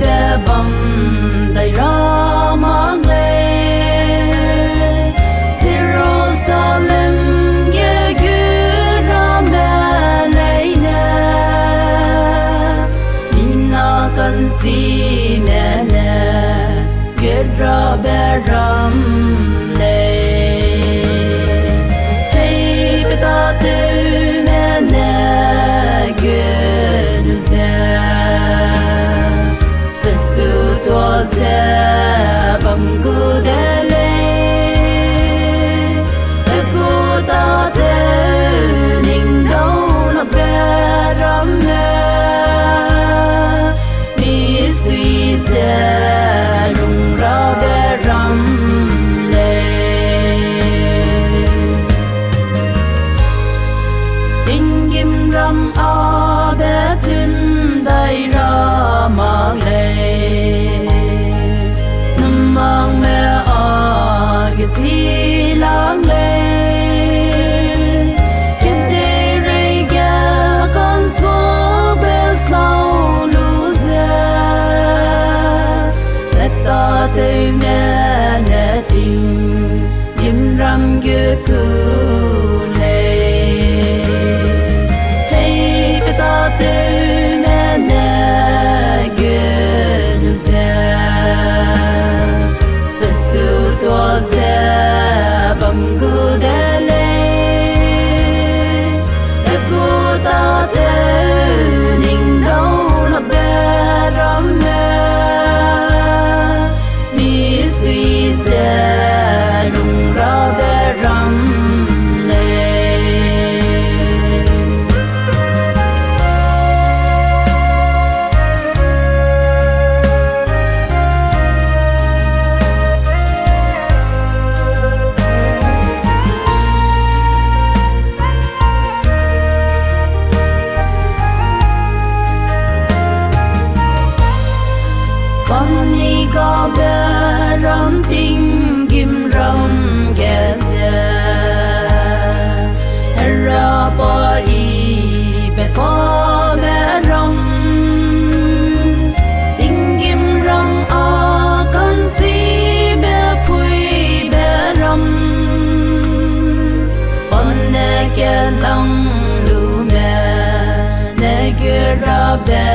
be bom dai ra mang le Jerusalem ge gu ra me nei na minna kan si me ne ge ra be ram le hey beta te me ne ge nu se besu to se bam gu de le gu ta te ning dau na be ram ne mi sui se lung ra be ram le ding gim ram a be tun dai ra mang le nam mang me a ge si lang le ken de re ga con so be sau lu ze ta te me ne ting gim ram ge ku le hey beta te me ne ge nu ze besu to ze bam gu de le gu ta te ning dau na be ram ne mi sui ze lung ra be ram le con ni ga be ram ting gim ram ge se ra pa i be ko be ram ting gim ram a kan si be pui be ram on ne ke lang lu me ne ge ra be